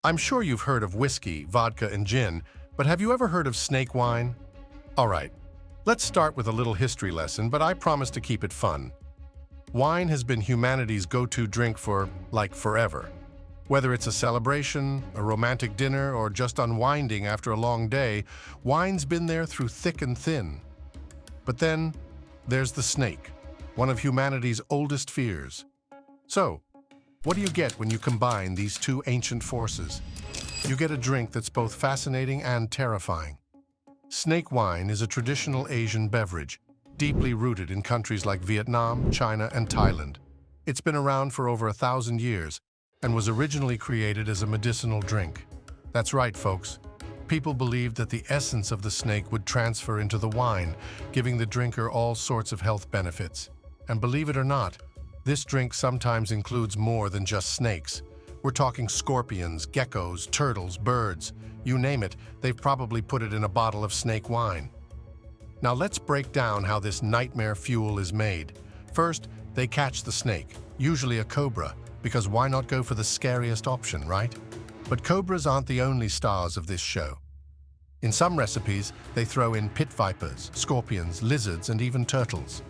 I'm sure you've heard of whiskey, vodka, and gin, but have you ever heard of snake wine? All right, let's start with a little history lesson, but I promise to keep it fun. Wine has been humanity's go-to drink for, like, forever. Whether it's a celebration, a romantic dinner, or just unwinding after a long day, wine's been there through thick and thin. But then, there's the snake, one of humanity's oldest fears. So, what do you get when you combine these two ancient forces? You get a drink that's both fascinating and terrifying. Snake wine is a traditional Asian beverage, deeply rooted in countries like Vietnam, China, and Thailand. It's been around for over 1,000 years and was originally created as a medicinal drink. That's right, folks. People believed that the essence of the snake would transfer into the wine, giving the drinker all sorts of health benefits. And believe it or not, this drink sometimes includes more than just snakes. We're talking scorpions, geckos, turtles, birds. You name it, they've probably put it in a bottle of snake wine. Now let's break down how this nightmare fuel is made. First, they catch the snake, usually a cobra, because why not go for the scariest option, right? But cobras aren't the only stars of this show. In some recipes, they throw in pit vipers, scorpions, lizards, and even turtles.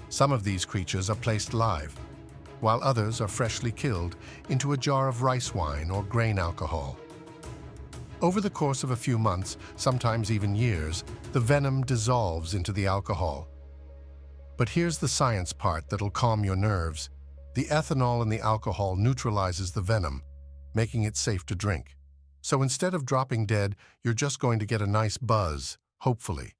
Some of these creatures are placed live, while others are freshly killed into a jar of rice wine or grain alcohol. Over the course of a few months, sometimes even years, the venom dissolves into the alcohol. But here's the science part that'll calm your nerves. The ethanol in the alcohol neutralizes the venom, making it safe to drink. So instead of dropping dead, you're just going to get a nice buzz, hopefully.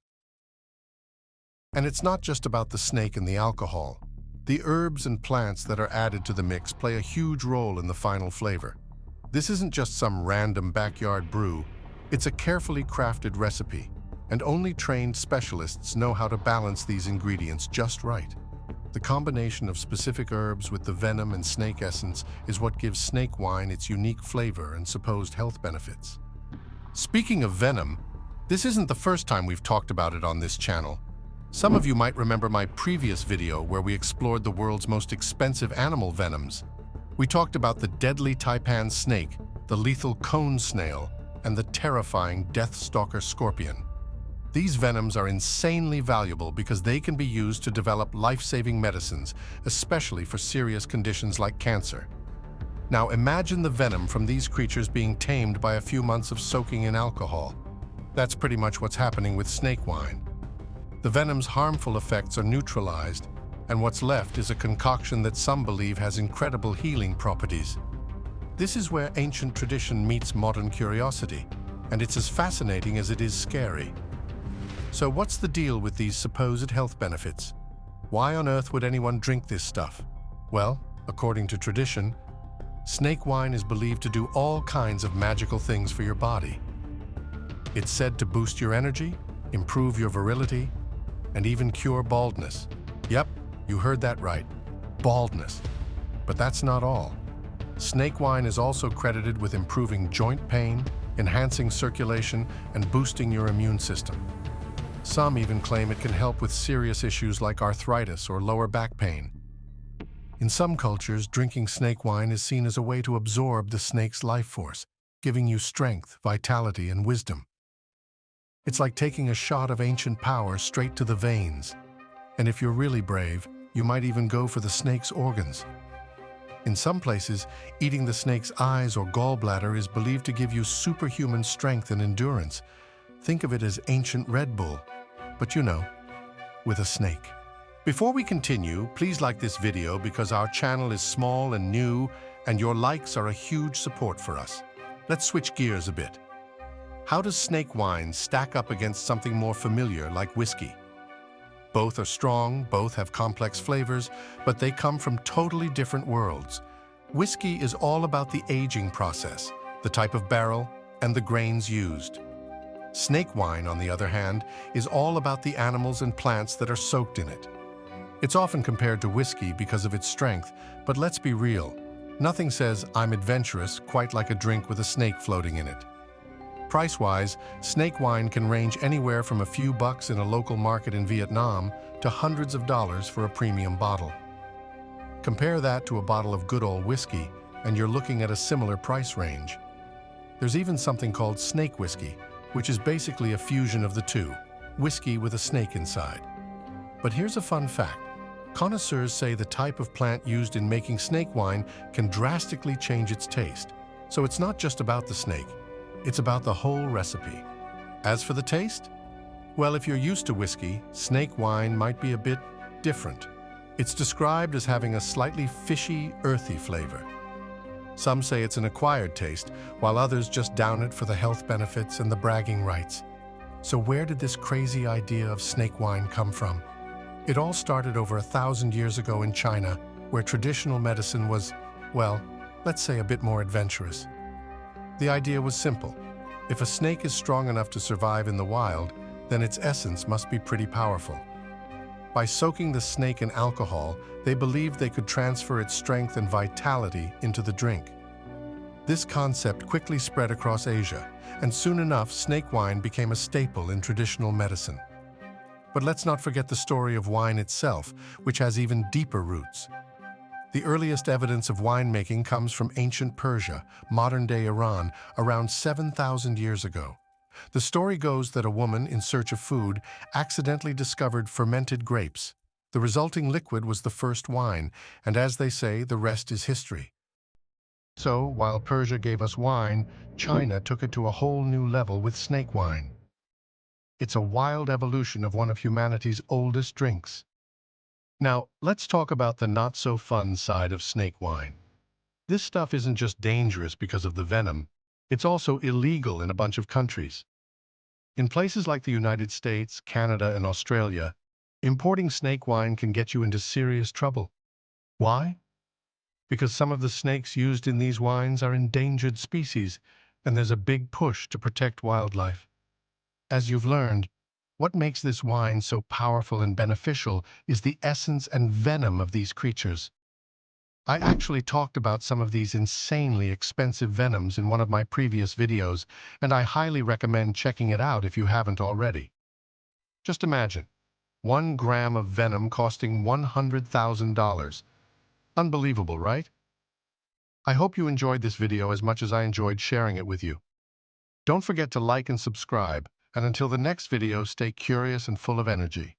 And it's not just about the snake and the alcohol. The herbs and plants that are added to the mix play a huge role in the final flavor. This isn't just some random backyard brew, it's a carefully crafted recipe, and only trained specialists know how to balance these ingredients just right. The combination of specific herbs with the venom and snake essence is what gives snake wine its unique flavor and supposed health benefits. Speaking of venom, this isn't the first time we've talked about it on this channel. Some of you might remember my previous video where we explored the world's most expensive animal venoms. We talked about the deadly taipan snake, the lethal cone snail, and the terrifying deathstalker scorpion. These venoms are insanely valuable because they can be used to develop life-saving medicines, especially for serious conditions like cancer. Now imagine the venom from these creatures being tamed by a few months of soaking in alcohol. That's pretty much what's happening with snake wine. The venom's harmful effects are neutralized, and what's left is a concoction that some believe has incredible healing properties. This is where ancient tradition meets modern curiosity, and it's as fascinating as it is scary. So what's the deal with these supposed health benefits? Why on earth would anyone drink this stuff? Well, according to tradition, snake wine is believed to do all kinds of magical things for your body. It's said to boost your energy, improve your virility, and even cure baldness. Yep, you heard that right, baldness. But that's not all. Snake wine is also credited with improving joint pain, enhancing circulation, and boosting your immune system. Some even claim it can help with serious issues like arthritis or lower back pain. In some cultures, drinking snake wine is seen as a way to absorb the snake's life force, giving you strength, vitality, and wisdom. It's like taking a shot of ancient power straight to the veins. And if you're really brave, you might even go for the snake's organs. In some places, eating the snake's eyes or gallbladder is believed to give you superhuman strength and endurance. Think of it as ancient Red Bull, but you know, with a snake. Before we continue, please like this video because our channel is small and new, and your likes are a huge support for us. Let's switch gears a bit. How does snake wine stack up against something more familiar like whiskey? Both are strong, both have complex flavors, but they come from totally different worlds. Whiskey is all about the aging process, the type of barrel, and the grains used. Snake wine, on the other hand, is all about the animals and plants that are soaked in it. It's often compared to whiskey because of its strength, but let's be real. Nothing says, "I'm adventurous," quite like a drink with a snake floating in it. Price-wise, snake wine can range anywhere from a few bucks in a local market in Vietnam to hundreds of dollars for a premium bottle. Compare that to a bottle of good old whiskey, and you're looking at a similar price range. There's even something called snake whiskey, which is basically a fusion of the two, whiskey with a snake inside. But here's a fun fact. Connoisseurs say the type of plant used in making snake wine can drastically change its taste. So it's not just about the snake, it's about the whole recipe. As for the taste, well, if you're used to whiskey, snake wine might be a bit different. It's described as having a slightly fishy, earthy flavor. Some say it's an acquired taste, while others just down it for the health benefits and the bragging rights. So where did this crazy idea of snake wine come from? It all started over 1,000 years ago in China, where traditional medicine was, well, let's say a bit more adventurous. The idea was simple. If a snake is strong enough to survive in the wild, then its essence must be pretty powerful. By soaking the snake in alcohol, they believed they could transfer its strength and vitality into the drink. This concept quickly spread across Asia, and soon enough, snake wine became a staple in traditional medicine. But let's not forget the story of wine itself, which has even deeper roots. The earliest evidence of winemaking comes from ancient Persia, modern-day Iran, around 7,000 years ago. The story goes that a woman in search of food accidentally discovered fermented grapes. The resulting liquid was the first wine, and as they say, the rest is history. So, while Persia gave us wine, China took it to a whole new level with snake wine. It's a wild evolution of one of humanity's oldest drinks. Now, let's talk about the not-so-fun side of snake wine. This stuff isn't just dangerous because of the venom, it's also illegal in a bunch of countries. In places like the United States, Canada, and Australia, importing snake wine can get you into serious trouble. Why? Because some of the snakes used in these wines are endangered species, and there's a big push to protect wildlife. As you've learned, what makes this wine so powerful and beneficial is the essence and venom of these creatures. I actually talked about some of these insanely expensive venoms in one of my previous videos, and I highly recommend checking it out if you haven't already. Just imagine, 1 gram of venom costing $100,000. Unbelievable, right? I hope you enjoyed this video as much as I enjoyed sharing it with you. Don't forget to like and subscribe, and until the next video, stay curious and full of energy.